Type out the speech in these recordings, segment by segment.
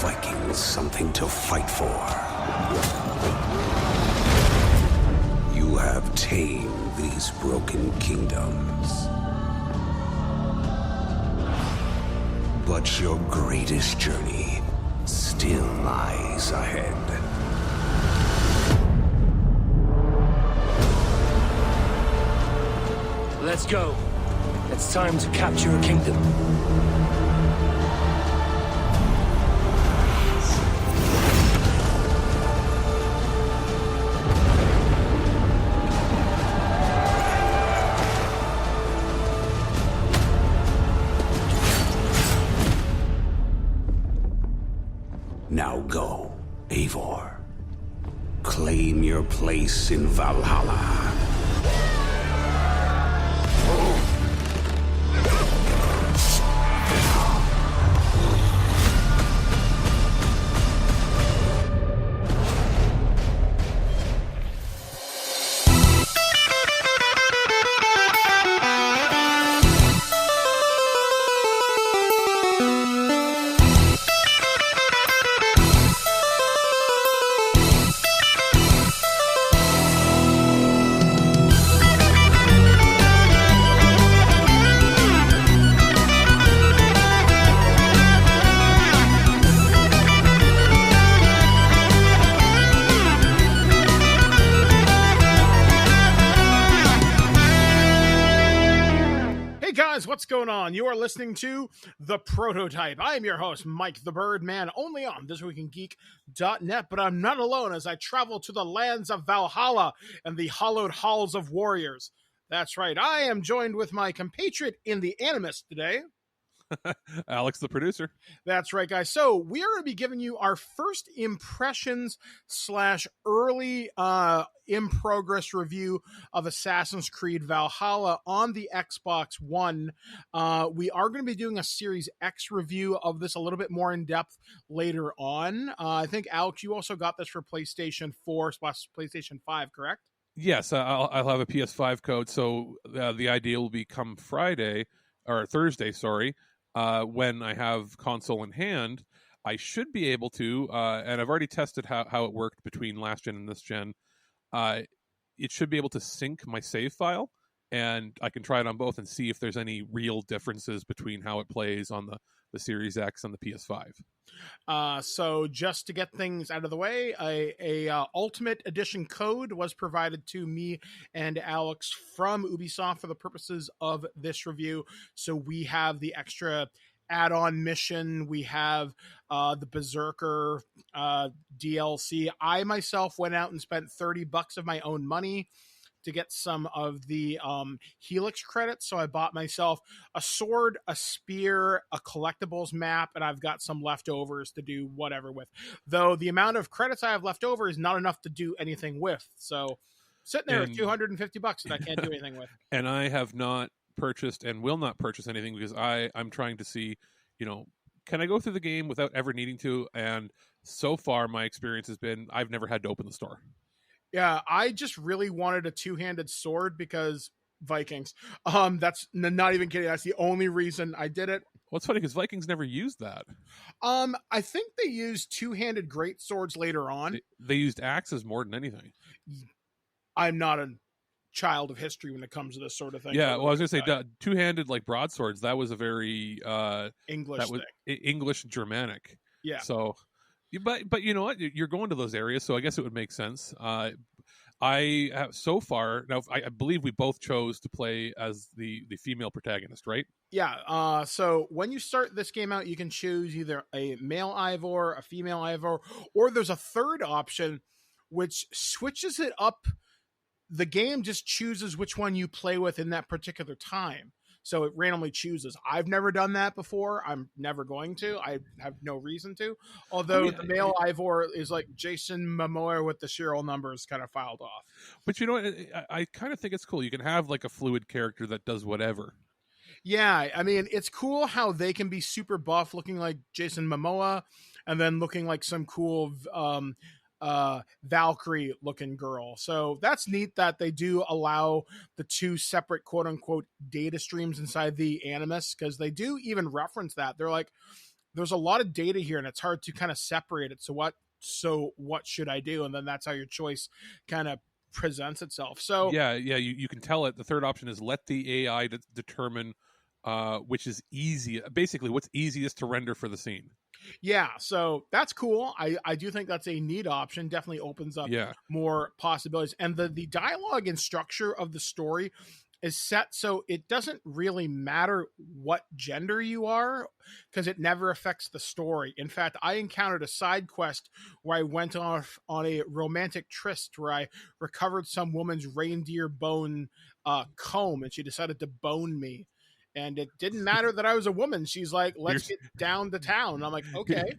Vikings something to fight for. You have tamed these broken kingdoms. But your greatest journey still lies ahead. Let's go. It's time to capture a kingdom. Now go, Eivor. Claim your place in Valhalla. What's going on? You are listening to The Prototype. I am your host, Mike the Birdman, only on ThisWeekInGeek.net, but I'm not alone as I travel to the lands of Valhalla and the hallowed halls of warriors. That's right, I am joined with my compatriot in the Animus today. Alex the Producer. That's right, guys. So we are going to be giving you our first impressions / early in progress review of Assassin's Creed Valhalla on the Xbox One. We are going to be doing a Series X review of this a little bit more in depth later on. I think, Alex, you also got this for PlayStation 4 / PlayStation 5, correct? Yes, I'll have a PS5 code. So the idea will be come Friday or Thursday, sorry. When I have console in hand, I should be able to, and I've already tested how it worked between last gen and this gen. It should be able to sync my save file, and I can try it on both and see if there's any real differences between how it plays on the Series X and the PS5. So just to get things out of the way, a Ultimate Edition code was provided to me and Alex from Ubisoft for the purposes of this review. So we have the extra add-on mission. We have the Berserker DLC. I myself went out and spent $30 of my own money to get some of the Helix credits. So I bought myself a sword, a spear, a collectibles map, and I've got some leftovers to do whatever with. Though the amount of credits I have left over is not enough to do anything with. So sitting there with $250 that I can't do anything with. And I have not purchased and will not purchase anything because I'm trying to see, can I go through the game without ever needing to? And so far my experience has been I've never had to open the store. Yeah, I just really wanted a two-handed sword because Vikings. That's not even kidding. That's the only reason I did it. Well, it's funny because Vikings never used that. I think they used two-handed great swords later on. They used axes more than anything. I'm not a child of history when it comes to this sort of thing. Yeah, well, I was going to say two-handed like broadswords. That was a very English thing. English Germanic. Yeah. So. But you know what? You're going to those areas, so I guess it would make sense. I have so far now. I believe we both chose to play as the female protagonist, right? Yeah. So when you start this game out, you can choose either a male Eivor, a female Eivor, or there's a third option which switches it up. The game just chooses which one you play with in that particular time. So it randomly chooses. I've never done that before. I'm never going to. I have no reason to. Although the male Eivor is like Jason Momoa with the serial numbers kind of filed off. But you know what? I kind of think it's cool. You can have like a fluid character that does whatever. Yeah, I mean, it's cool how they can be super buff, looking like Jason Momoa, and then looking like some cool Valkyrie looking girl. So that's neat that they do allow the two separate quote unquote data streams inside the Animus, because they do even reference that. They're like, there's a lot of data here, and it's hard to kind of separate it. So what should I do? And then that's how your choice kind of presents itself. So Yeah, you can tell it. The third option is let the AI determine which is easy. Basically, what's easiest to render for the scene. yeah, so that's cool. I do think that's a neat option. Definitely opens up Yeah. more possibilities. And the dialogue and structure of the story is set so it doesn't really matter what gender you are, because it never affects the story. In fact, I encountered a side quest where I went off on a romantic tryst where I recovered some woman's reindeer bone comb, and she decided to bone me. And it didn't matter that I was a woman. She's like, let's get down to town. And I'm like, okay.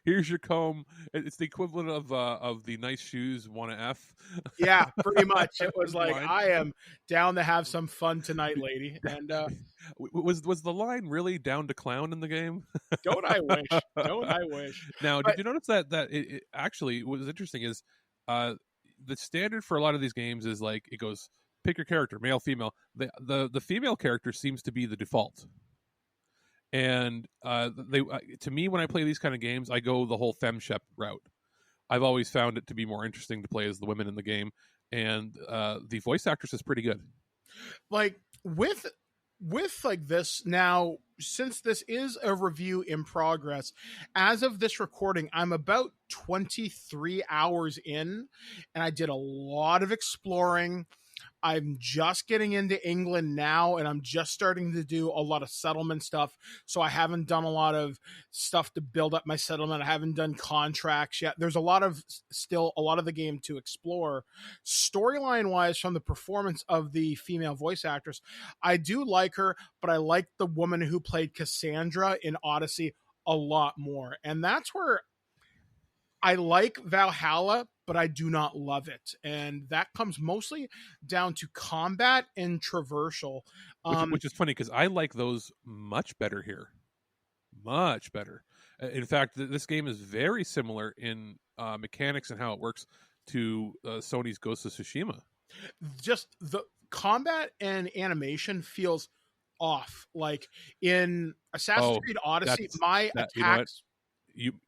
Here's your comb. It's the equivalent of the nice shoes want to F. Yeah, pretty much. It was like, Line. I am down to have some fun tonight, lady. And was the line really down to clown in the game? don't I wish? Don't I wish? Now, But- did you notice that it actually what was interesting is the standard for a lot of these games is like it goes pick your character, male, female. The female character seems to be the default. And they to me, when I play these kind of games, I go the whole femshep route. I've always found it to be more interesting to play as the women in the game, and the voice actress is pretty good. Like with like this now, since this is a review in progress, as of this recording, I'm about 23 hours in, and I did a lot of exploring. I'm just getting into England now, and I'm just starting to do a lot of settlement stuff. So I haven't done a lot of stuff to build up my settlement. I haven't done contracts yet. There's still a lot of the game to explore. Storyline wise, from the performance of the female voice actress, I do like her, but I like the woman who played Cassandra in Odyssey a lot more. And that's where I like Valhalla, but I do not love it. And that comes mostly down to combat and traversal. Which is funny because I like those much better here. Much better. In fact, this game is very similar in mechanics and how it works to Sony's Ghost of Tsushima. Just the combat and animation feels off. Like in Assassin's Creed Odyssey, my attacks...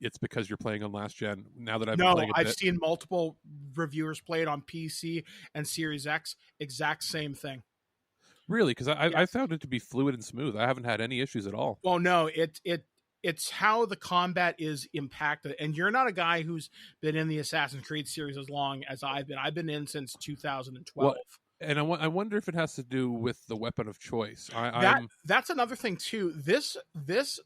It's because you're playing on last gen. Now that I've been playing I've seen multiple reviewers play it on PC and Series X. Exact same thing. Really? Because I found it to be fluid and smooth. I haven't had any issues at all. Well, no, it's how the combat is impacted. And you're not a guy who's been in the Assassin's Creed series as long as I've been. I've been in since 2012. Well, and I wonder if it has to do with the weapon of choice. That's another thing too. This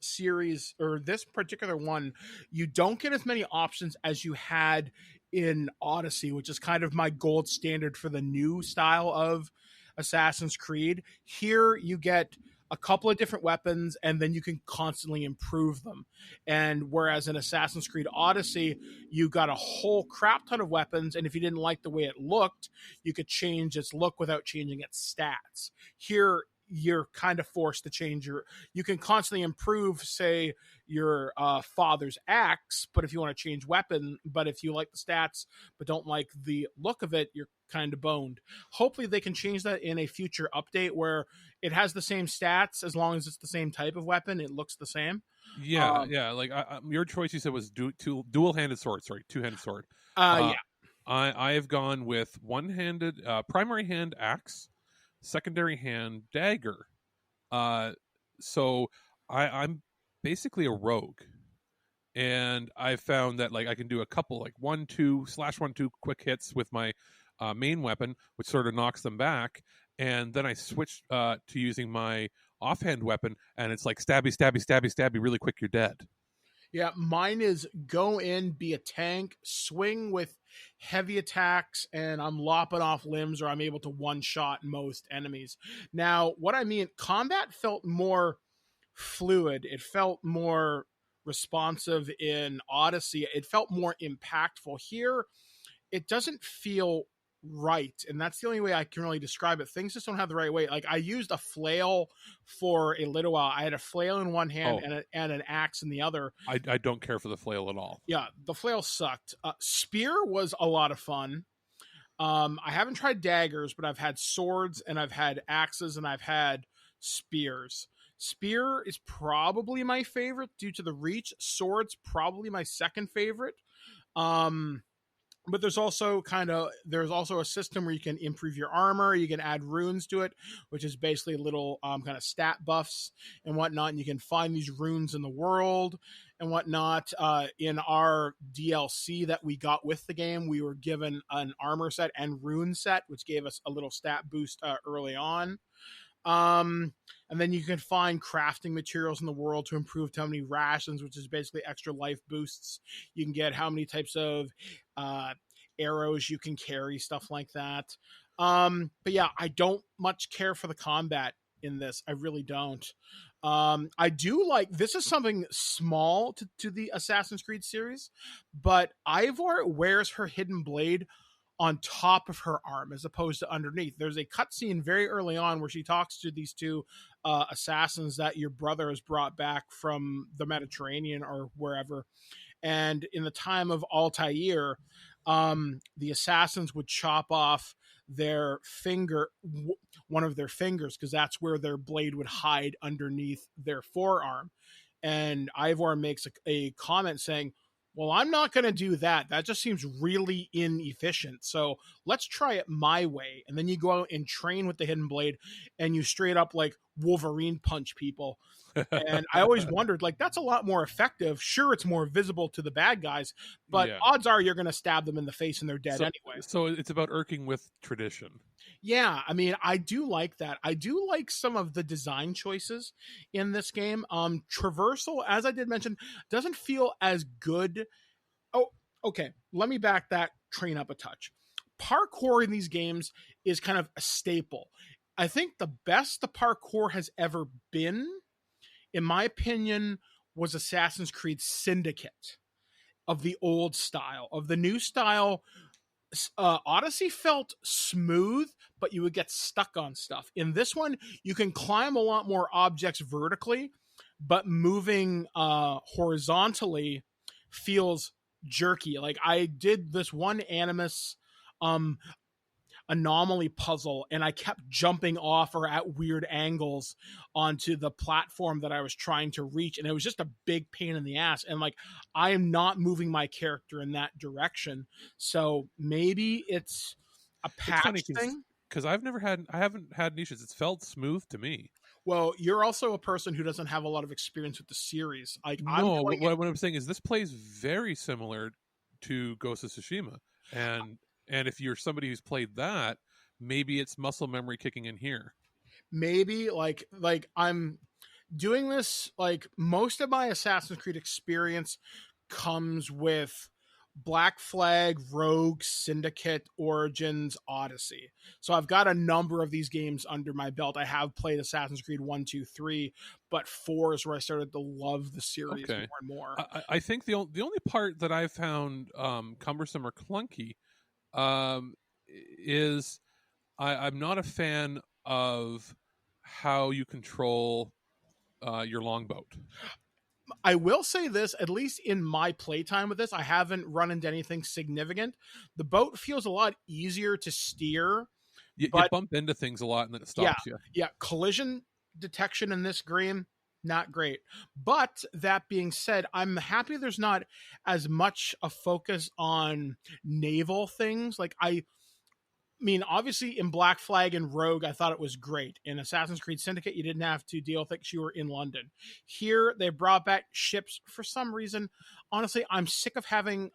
series, or this particular one, you don't get as many options as you had in Odyssey, which is kind of my gold standard for the new style of Assassin's Creed. Here you get a couple of different weapons, and then you can constantly improve them. And whereas in Assassin's Creed Odyssey, you got a whole crap ton of weapons, and if you didn't like the way it looked, you could change its look without changing its stats. Here, you're kind of forced to change you can constantly improve, say, your father's axe, but if you want to change weapon, but if you like the stats but don't like the look of it, you're kind of boned. Hopefully they can change that in a future update where it has the same stats as long as it's the same type of weapon, it looks the same. Yeah. Like your choice, you said, was dual-handed sword. Sorry, two-handed sword. Yeah. I have gone with one-handed primary hand axe, secondary hand dagger. So I'm basically a rogue, and I found that like I can do a couple like 1-2 quick hits with my main weapon, which sort of knocks them back, and then I switch to using my offhand weapon, and it's like stabby really quick, you're dead. Yeah, mine is go in, be a tank, swing with heavy attacks, and I'm lopping off limbs, or I'm able to one-shot most enemies. Now, what I mean, combat felt more fluid. It felt more responsive in Odyssey. It felt more impactful. Here, it doesn't feel right, and that's the only way I can really describe it. Things just don't have the right way. Like, I used a flail for a little while. I had a flail in one hand and an axe in the other. I don't care for the flail at all. Yeah, the flail sucked. Spear was a lot of fun. I haven't tried daggers, but I've had swords, and I've had axes, and I've had spears. Spear is probably my favorite due to the reach. Sword's probably my second favorite. Um, but there's also a system where you can improve your armor. You can add runes to it, which is basically little kind of stat buffs and whatnot. And you can find these runes in the world and whatnot. In our DLC that we got with the game, we were given an armor set and rune set, which gave us a little stat boost early on. And then you can find crafting materials in the world to improve how many rations, which is basically extra life boosts. You can get how many types of arrows you can carry, stuff like that. But yeah, I don't much care for the combat in this. I really don't. I do like, this is something small to the Assassin's Creed series, but Ivor wears her hidden blade on top of her arm as opposed to underneath. There's a cutscene very early on where she talks to these two assassins that your brother has brought back from the Mediterranean or wherever. And in the time of Altair, the assassins would chop off their finger, one of their fingers, because that's where their blade would hide underneath their forearm. And Ivor makes a comment saying, well, I'm not going to do that. That just seems really inefficient. So let's try it my way. And then you go out and train with the hidden blade and you straight up like Wolverine punch people. And I always wondered, like, that's a lot more effective. Sure, it's more visible to the bad guys, but odds are you're going to stab them in the face and they're dead anyway. So it's about irking with tradition. Yeah, I mean, I do like that. I do like some of the design choices in this game. Traversal, as I did mention, doesn't feel as good. Oh, okay. Let me back that train up a touch. Parkour in these games is kind of a staple. I think the best the parkour has ever been, in my opinion, was Assassin's Creed Syndicate, of the old style. Of the new style, Odyssey felt smooth, but you would get stuck on stuff. In this one, you can climb a lot more objects vertically, but moving horizontally feels jerky. Like, I did this one Animus anomaly puzzle and I kept jumping off or at weird angles onto the platform that I was trying to reach, and it was just a big pain in the ass. And like, I am not moving my character in that direction, so maybe it's a patch thing, because I haven't had any issues. It's felt smooth to me. Well, you're also a person who doesn't have a lot of experience with the series. Like, no, what I'm saying is this plays very similar to Ghost of Tsushima, and if you're somebody who's played that, maybe it's muscle memory kicking in here. Maybe like I'm doing this, like, most of my Assassin's Creed experience comes with Black Flag, Rogue, Syndicate, Origins, Odyssey. So I've got a number of these games under my belt. I have played Assassin's Creed 1, 2, 3, but 4 is where I started to love the series more and more. I think the only part that I found cumbersome or clunky is I'm not a fan of how you control your longboat. I will say this, at least in my playtime with this, I haven't run into anything significant. The boat feels a lot easier to steer. You bump into things a lot and then it stops you. Yeah, collision detection in this game, not great. But that being said, I'm happy there's not as much a focus on naval things. Like, I mean, obviously in Black Flag and Rogue, I thought it was great. In Assassin's Creed Syndicate, you didn't have to deal with it because you were in London. Here, they brought back ships for some reason. Honestly, I'm sick of having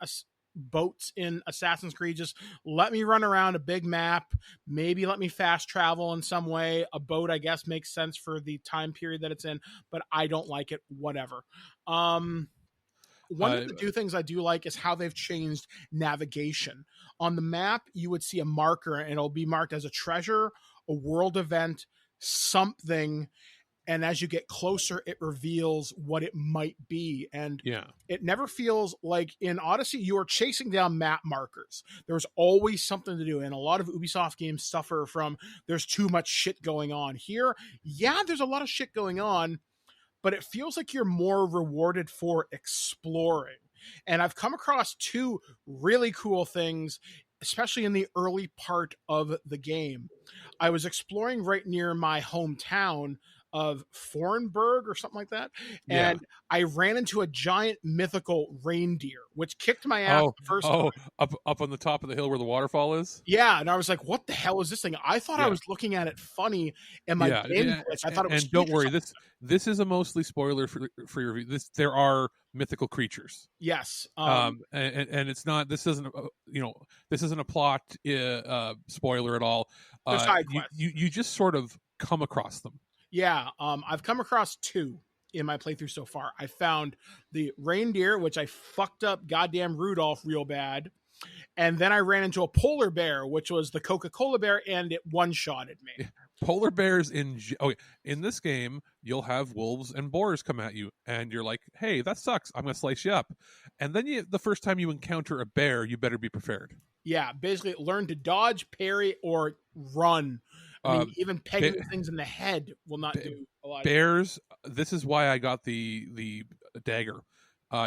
boats in Assassin's Creed. Just let me run around a big map. Maybe let me fast travel in some way. A boat, I guess, makes sense for the time period that it's in, but I don't like it. Whatever. One of the two things I do like is how they've changed navigation. On the map, you would see a marker, and it'll be marked as a treasure, a world event, something, and as you get closer, it reveals what it might be. And it never feels like in Odyssey, you are chasing down map markers. There's always something to do, and a lot of Ubisoft games suffer from there's too much shit going on. Here, there's a lot of shit going on, but it feels like you're more rewarded for exploring. And I've come across two really cool things, especially in the early part of the game. I was exploring right near my hometown of Fornburg or something like that. Yeah. And I ran into a giant mythical reindeer, which kicked my ass the first time. Up on the top of the hill where the waterfall is. Yeah, and I was like, "What the hell is this thing?" I thought I Yeah. was looking at it funny, and my game glitched. I thought it was And don't huge or worry, something. this is a mostly spoiler for your review. There are mythical creatures. Yes, And it's not. This isn't. This isn't a plot spoiler at all. They're side quests. You just sort of come across them. Yeah, I've come across 2 in my playthrough so far. I found the reindeer, which I fucked up goddamn Rudolph real bad. And then I ran into a polar bear, which was the Coca-Cola bear, and it one-shotted me. Polar bears in this game, you'll have wolves and boars come at you, and you're like, "Hey, that sucks. I'm gonna slice you up." And then the first time you encounter a bear, you better be prepared. Yeah, basically learn to dodge, parry, or run. I mean, even pegging things in the head will not do a lot. Bears. This is why I got the dagger.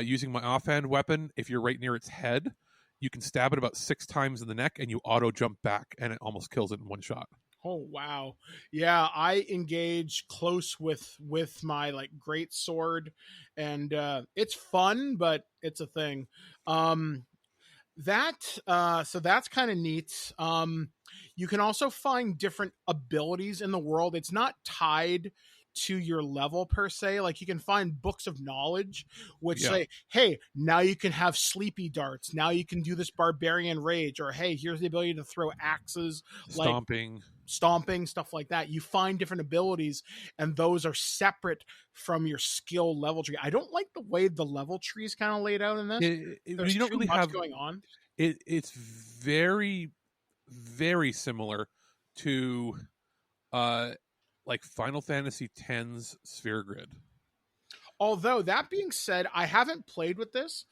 Using my offhand weapon, if you're right near its head, you can stab it about 6 times in the neck, and you auto jump back, and it almost kills it in one shot. Oh wow, yeah. I engage close with my like great sword, and it's fun, but it's a thing. So that's kind of neat. You can also find different abilities in the world. It's not tied to your level per se. Like you can find books of knowledge which say, hey, now you can have sleepy darts, now you can do this barbarian rage, or hey, here's the ability to throw axes, stomping, stuff like that. You find different abilities, and those are separate from your skill level tree. I don't like the way the level tree is kind of laid out in this. There's you don't really have going on. It's very, very similar to like Final Fantasy X's Sphere Grid. Although that being said, I haven't played with this,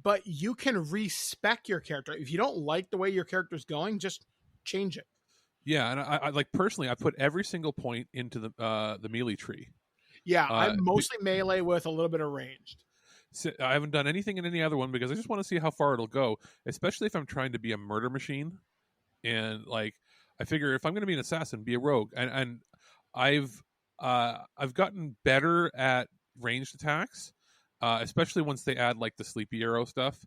but you can respec your character. If you don't like the way your character's going, just change it. Yeah, and I like personally, I put every single point into the melee tree. Yeah, I'm mostly melee with a little bit of ranged. I haven't done anything in any other one because I just want to see how far it'll go, especially if I'm trying to be a murder machine. And like, I figure if I'm going to be an assassin, be a rogue. And I've gotten better at ranged attacks, especially once they add like the sleepy arrow stuff.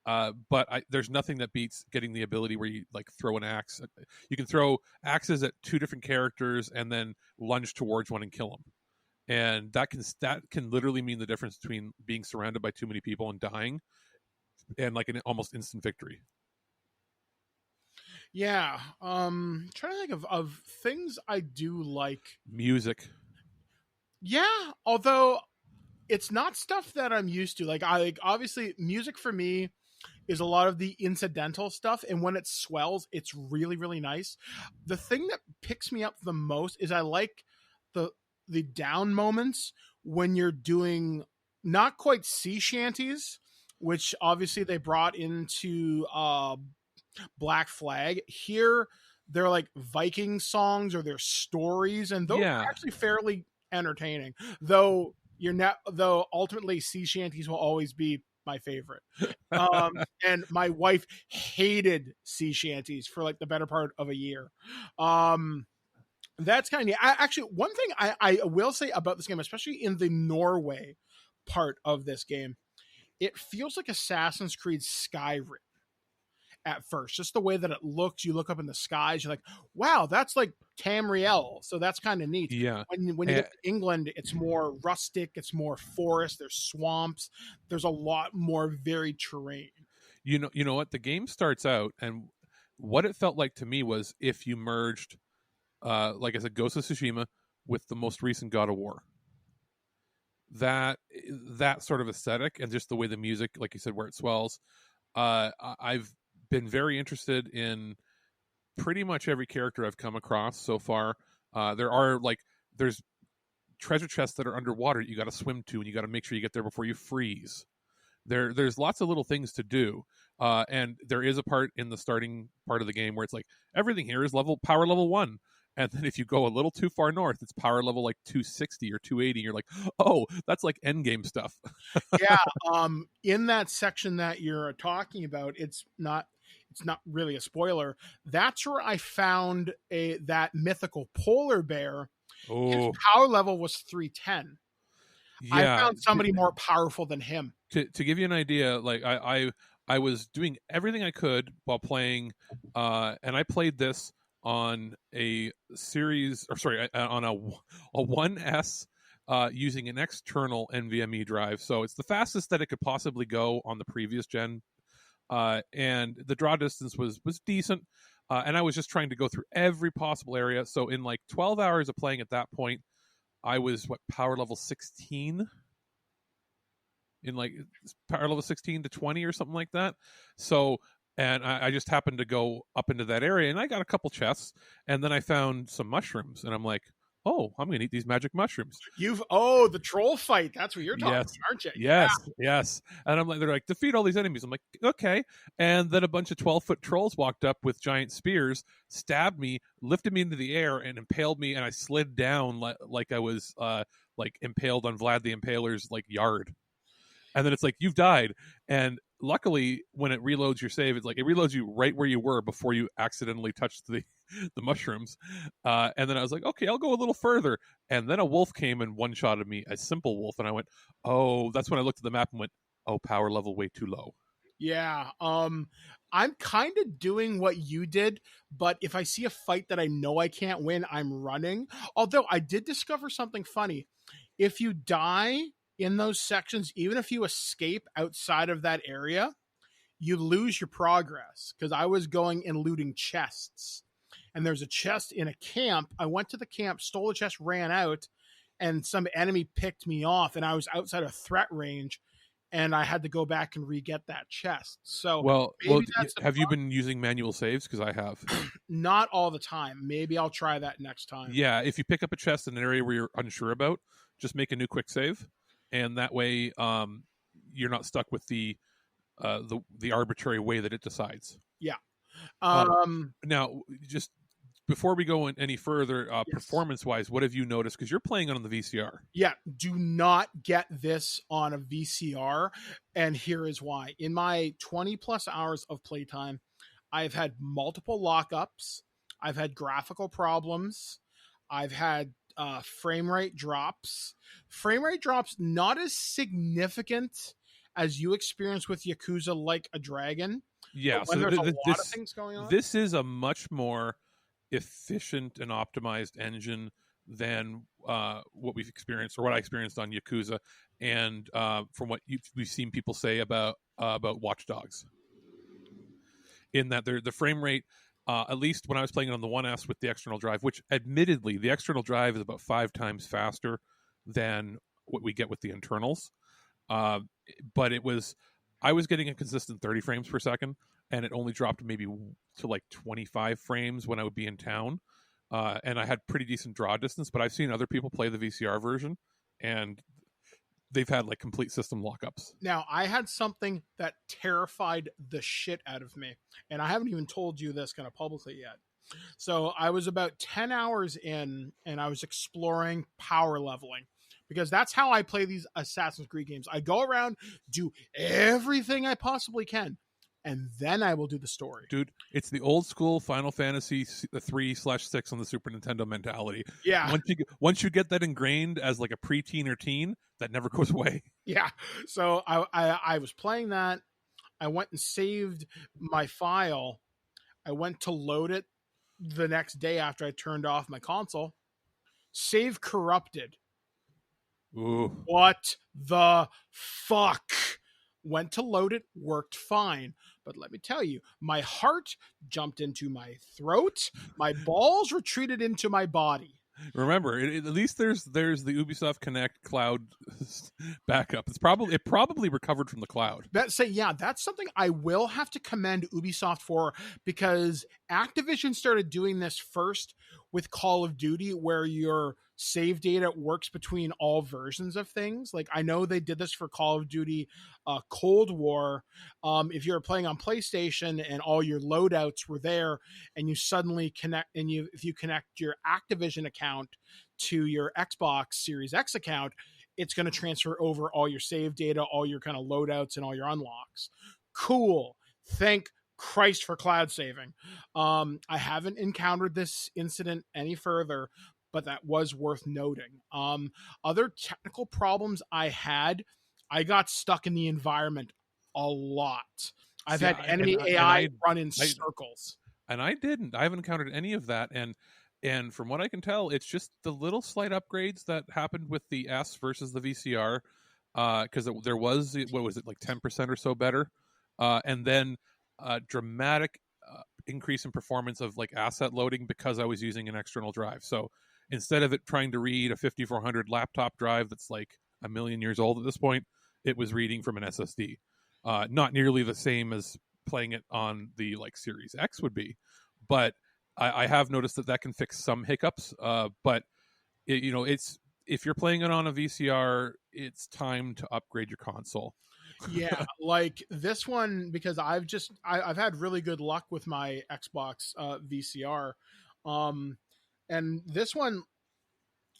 But there's nothing that beats getting the ability where you like throw an axe. You can throw axes at 2 different characters and then lunge towards one and kill them. And that can literally mean the difference between being surrounded by too many people and dying and like an almost instant victory. Yeah. Trying to think of things I do like. Music. Yeah, although it's not stuff that I'm used to. Like obviously music for me is a lot of the incidental stuff, and when it swells, it's really, really nice. The thing that picks me up the most is I like the down moments when you're doing not quite sea shanties, which obviously they brought into Black Flag. Here they're like Viking songs or they're stories, and those are actually fairly entertaining. Though ultimately sea shanties will always be my favorite. And my wife hated sea shanties for like the better part of a year. That's kind of actually one thing I will say about this game, especially in the Norway part of this game, it feels like Assassin's Creed Skyrim at first. Just the way that it looks, you look up in the skies, you're like, wow, that's like Tamriel. So that's kind of neat. Yeah. When you get to England, it's more rustic, it's more forest, there's swamps, there's a lot more varied terrain. You know what? The game starts out, and what it felt like to me was if you merged like I said, Ghost of Tsushima with the most recent God of War. That sort of aesthetic and just the way the music, like you said, where it swells. I've been very interested in pretty much every character I've come across so far. There's treasure chests that are underwater that you got to swim to, and you got to make sure you get there before you freeze. There's lots of little things to do. And there is a part in the starting part of the game where it's like everything here is power level 1. And then if you go a little too far north, it's power level like 260 or 280. You're like, oh, that's like end game stuff. Yeah. In that section that you're talking about, it's not really a spoiler. That's where I found that mythical polar bear, His Oh, power level was 310. I yeah. found somebody more powerful than him. To give you an idea, like I was doing everything I could while playing, and I played this on a series, or sorry, on a 1S, using an external NVMe drive. So it's the fastest that it could possibly go on the previous gen, and the draw distance was decent. And I was just trying to go through every possible area. So in like 12 hours of playing at that point, I was power level 16 in like power level 16 to 20 or something like that. So, and I just happened to go up into that area and I got a couple chests, and then I found some mushrooms and I'm like, oh, I'm gonna eat these magic mushrooms. The troll fight. That's what you're talking Yes, about, aren't you? yes. And I'm like, they're like, defeat all these enemies. I'm like, okay. And then a bunch of 12-foot trolls walked up with giant spears, stabbed me, lifted me into the air, and impaled me. And I slid down like I was like impaled on Vlad the Impaler's like yard. And then it's like, you've died. And luckily, when it reloads your save, it's like it reloads you right where you were before you accidentally touched the mushrooms. And then I was like, okay, I'll go a little further. And then a wolf came and one-shotted me, a simple wolf. And I went, oh, that's when I looked at the map and went, oh, power level way too low. Yeah. I'm kind of doing what you did, but if I see a fight that I know I can't win, I'm running. Although I did discover something funny. If you die in those sections, even if you escape outside of that area, you lose your progress. Because I was going and looting chests, and there's a chest in a camp. I went to the camp, stole the chest, ran out, and some enemy picked me off, and I was outside of threat range, and I had to go back and re-get that chest. So well, that's have you been using manual saves? Because I have. not all the time. Maybe I'll try that next time. Yeah, if you pick up a chest in an area where you're unsure about, just make a new quick save, and that way you're not stuck with the arbitrary way that it decides. Yeah. Now, just before we go any further, Yes. performance-wise, what have you noticed? Because you're playing on the VCR. Yeah, do not get this on a VCR, and here is why. In my 20 plus hours of playtime, I've had multiple lockups, I've had graphical problems, I've had frame rate drops. Frame rate drops not as significant as you experience with Yakuza Like a Dragon. Yeah, when so there's a lot of things going on. This is a much more efficient and optimized engine than what we've experienced, or what I experienced on Yakuza, and from what we've seen people say about Watch Dogs. In that the frame rate, at least when I was playing it on the 1S with the external drive, which admittedly the external drive is about 5 times faster than what we get with the internals, but I was getting a consistent 30 frames per second, and it only dropped maybe to like 25 frames when I would be in town. And I had pretty decent draw distance, but I've seen other people play the VCR version, and they've had like complete system lockups. Now, I had something that terrified the shit out of me, and I haven't even told you this kind of publicly yet. So I was about 10 hours in, and I was exploring power leveling, because that's how I play these Assassin's Creed games. I go around, do everything I possibly can, and then I will do the story. Dude, it's the old school Final Fantasy 3/6 on the Super Nintendo mentality. Yeah. Once you get that ingrained as like a preteen or teen, that never goes away. Yeah. So I was playing that. I went and saved my file. I went to load it the next day after I turned off my console. Save corrupted. Ooh. What the fuck? Went to load it, worked fine. But let me tell you, my heart jumped into my throat. My balls retreated into my body. Remember, at least there's the Ubisoft Connect cloud backup. It probably recovered from the cloud. That's something I will have to commend Ubisoft for, because Activision started doing this first with Call of Duty, where your save data works between all versions of things. Like, I know they did this for Call of Duty Cold War. If you're playing on PlayStation and all your loadouts were there, and you suddenly connect, and if you connect your Activision account to your Xbox Series X account, it's going to transfer over all your save data, all your kind of loadouts, and all your unlocks. Cool. Thank Christ for cloud saving. I haven't encountered this incident any further, but that was worth noting. Other technical problems I had, I got stuck in the environment a lot. I've See, had enemy AI run in circles. And I didn't. I haven't encountered any of that. And from what I can tell, it's just the little slight upgrades that happened with the S versus the VCR. Because there was, what was it, like 10% or so better, and then a dramatic increase in performance of like asset loading because I was using an external drive. So instead of it trying to read a 5400 laptop drive that's like a million years old at this point, it was reading from an SSD. Not nearly the same as playing it on the like Series X would be, but I have noticed that can fix some hiccups. But it's, if you're playing it on a VCR, it's time to upgrade your console. Yeah, like this one, because I've had really good luck with my Xbox VCR, and this one,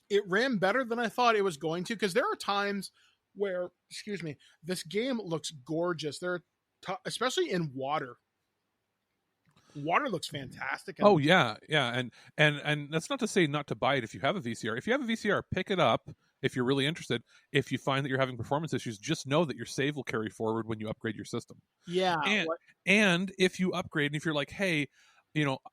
it ran better than I thought it was going to, because there are times where, excuse me, this game looks gorgeous. Especially in water. Water looks fantastic. Oh yeah, and that's not to say not to buy it if you have a VCR. If you have a VCR, pick it up if you're really interested. If you find that you're having performance issues, just know that your save will carry forward when you upgrade your system. Yeah, and if you upgrade, and if you're like, hey,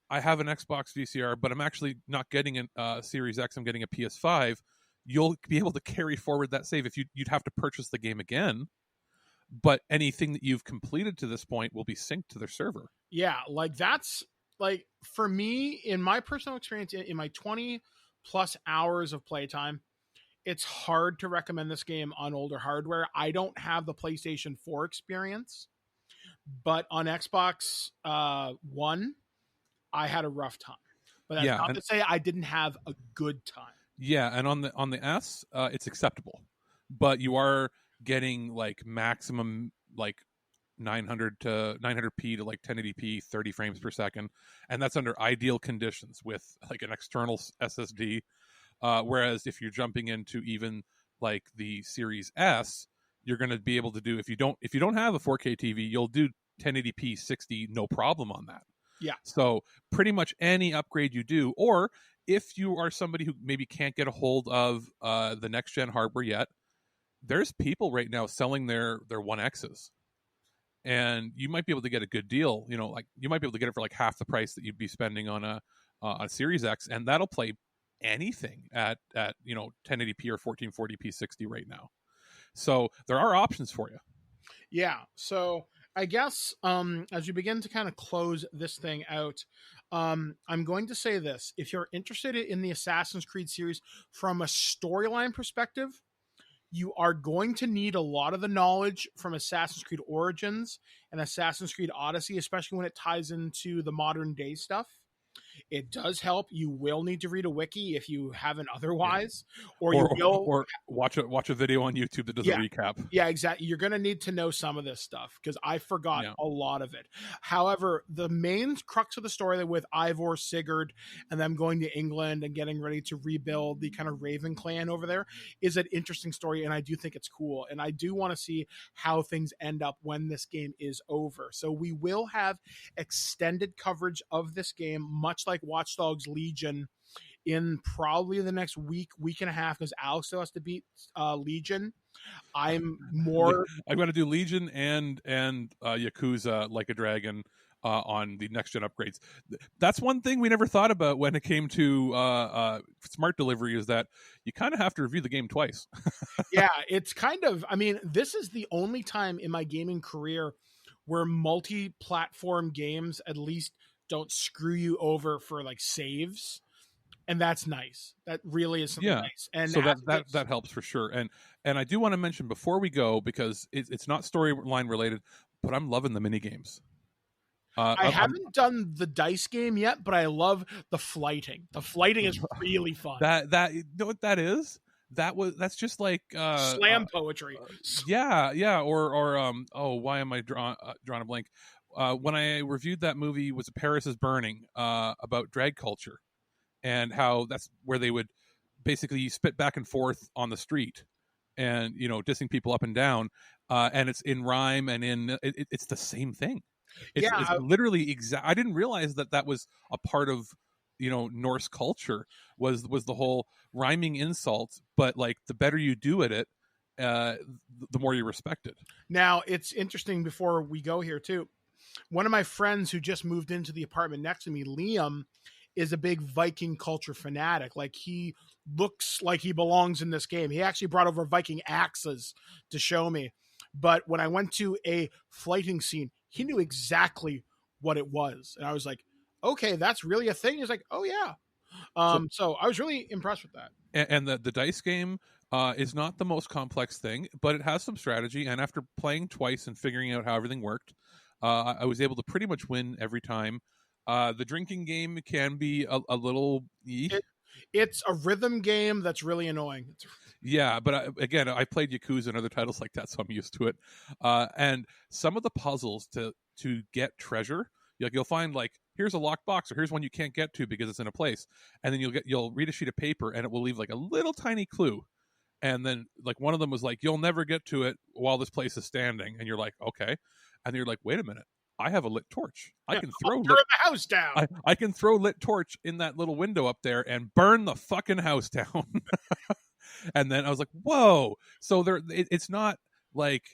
I have an Xbox VCR, but I'm actually not getting a Series X. I'm getting a PS5. You'll be able to carry forward that save. If you'd have to purchase the game again, but anything that you've completed to this point will be synced to their server. Yeah, like that's like, for me, in my personal experience, in my 20 plus hours of playtime, it's hard to recommend this game on older hardware. I don't have the PlayStation 4 experience, but on Xbox One, I had a rough time. But that's not to say I didn't have a good time. Yeah, and on the S, it's acceptable, but you are getting like maximum like 900p to like 1080p 30 frames per second, and that's under ideal conditions with like an external SSD, whereas if you're jumping into even like the Series S, you're going to be able to do, if you don't have a 4K TV, you'll do 1080p 60 no problem on that. Yeah, so pretty much any upgrade you do, or if you are somebody who maybe can't get a hold of the next gen hardware yet, there's people right now selling their 1Xs, and you might be able to get a good deal. Like you might be able to get it for like half the price that you'd be spending on a Series X, and that'll play anything at 1080p or 1440p 60 right now. So there are options for you. Yeah. So I guess as we begin to kind of close this thing out, I'm going to say this: if you're interested in the Assassin's Creed series from a storyline perspective, you are going to need a lot of the knowledge from Assassin's Creed Origins and Assassin's Creed Odyssey, especially when it ties into the modern day stuff. It does help. You will need to read a wiki if you haven't otherwise, or watch a video on YouTube that does a recap. Yeah, exactly. You're going to need to know some of this stuff because I forgot a lot of it. However, the main crux of the story with Ivor, Sigurd, and them going to England and getting ready to rebuild the kind of Raven clan over there is an interesting story, and I do think it's cool. And I do want to see how things end up when this game is over. So we will have extended coverage of this game, much like Watch Dogs Legion, in probably the next week and a half, because Alex still has to beat Legion. I'm going to do Legion and Yakuza Like a Dragon on the next gen upgrades. That's one thing we never thought about when it came to smart delivery, is that you kind of have to review the game twice. Yeah, it's kind of, this is the only time in my gaming career where multi-platform games at least don't screw you over for like saves, and that's nice. That really is something nice. And so that helps for sure. And I do want to mention before we go, because it's not storyline related, but I'm loving the mini games. I haven't done the dice game yet, but I love the flighting. The flighting is really fun. That you know what that is? That's just like slam poetry. Or why am I drawing a blank? When I reviewed that movie, was Paris is Burning, about drag culture, and how that's where they would basically spit back and forth on the street, and dissing people up and down, and it's in rhyme, and it's the same thing. It's literally exact. I didn't realize that was a part of Norse culture was the whole rhyming insults, but like the better you do at it, the more you're respected. Now, it's interesting before we go here too. One of my friends who just moved into the apartment next to me, Liam, is a big Viking culture fanatic. Like, he looks like he belongs in this game. He actually brought over Viking axes to show me. But when I went to a fighting scene, he knew exactly what it was. And I was like, okay, that's really a thing. He's like, oh yeah. So I was really impressed with that. And the dice game is not the most complex thing, but it has some strategy. And after playing twice and figuring out how everything worked, I was able to pretty much win every time. The drinking game can be a little... It's a rhythm game that's really annoying. Yeah, but I played Yakuza and other titles like that, so I'm used to it. And some of the puzzles to get treasure, you'll find like, here's a locked box, or here's one you can't get to because it's in a place, and then you'll read a sheet of paper and it will leave like a little tiny clue, and then like one of them was like, you'll never get to it while this place is standing, and you're like, okay, and you're like, wait a minute, I have a lit torch. I can throw the house down. I can throw lit torch in that little window up there and burn the fucking house down. And then I was like, whoa. So it's not like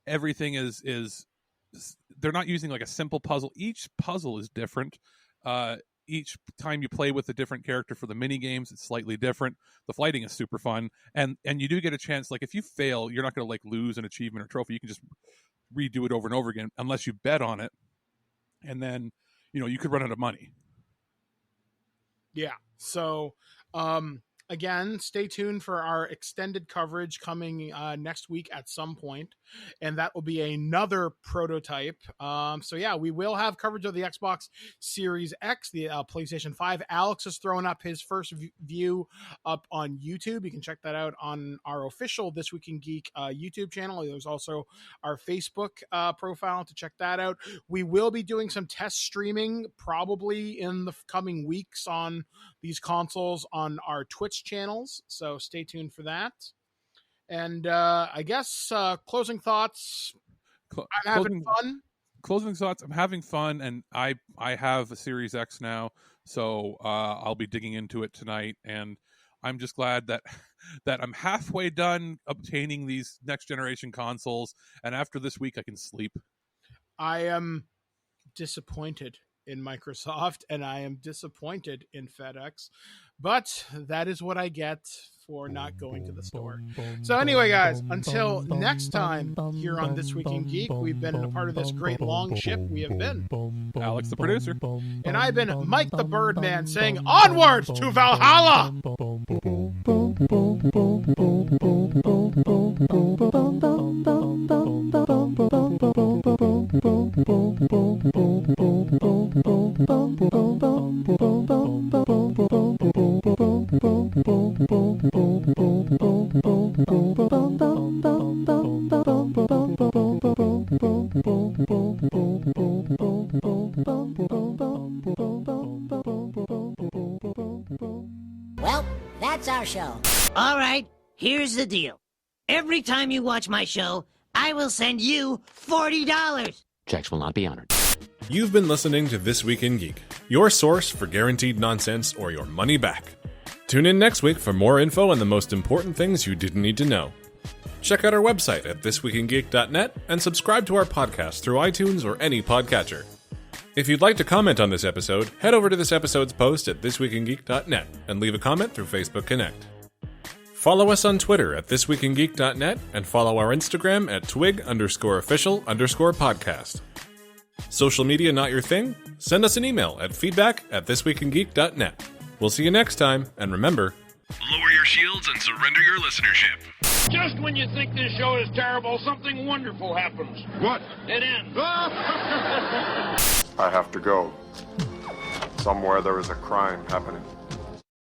everything is they're not using like a simple puzzle. Each puzzle is different. Each time you play with a different character for the mini games, it's slightly different. The fighting is super fun. And you do get a chance, like if you fail, you're not going to like lose an achievement or trophy. You can just redo it over and over again unless you bet on it. And then, you could run out of money. Yeah. So, again, stay tuned for our extended coverage coming next week at some point, and that will be another prototype. So yeah, we will have coverage of the Xbox Series X, the PlayStation 5. Alex has thrown up his first view up on YouTube. You can check that out on our official This Week in Geek YouTube channel. There's also our Facebook profile to check that out. We will be doing some test streaming probably in the coming weeks on these consoles on our Twitch channels, so stay tuned for that. And I guess closing thoughts. I'm having fun. Closing thoughts. I'm having fun, and I have a Series X now, so I'll be digging into it tonight. And I'm just glad that I'm halfway done obtaining these next generation consoles, and after this week, I can sleep. I am disappointed in Microsoft, and I am disappointed in FedEx, but that is what I get for not going to the store. So anyway, guys, until next time here on This Week in Geek, we've been a part of this great long ship. We have been Alex the Producer, and I've been Mike the Birdman, saying onward to Valhalla. Well, that's our show. All right, here's the deal. Every time you watch my show, I will send you $40. Checks will not be honored. You've been listening to This Week in Geek, your source for guaranteed nonsense or your money back. Tune in next week for more info on the most important things you didn't need to know. Check out our website at thisweekingeek.net and subscribe to our podcast through iTunes or any podcatcher. If you'd like to comment on this episode, head over to this episode's post at thisweekingeek.net and leave a comment through Facebook Connect. Follow us on Twitter at thisweekingeek.net and follow our Instagram at twig_official_podcast. Social media not your thing? Send us an email at feedback@thisweekingeek.net. We'll see you next time, and remember, lower your shields and surrender your listenership. Just when you think this show is terrible, something wonderful happens. What? It ends. I have to go. Somewhere there is a crime happening.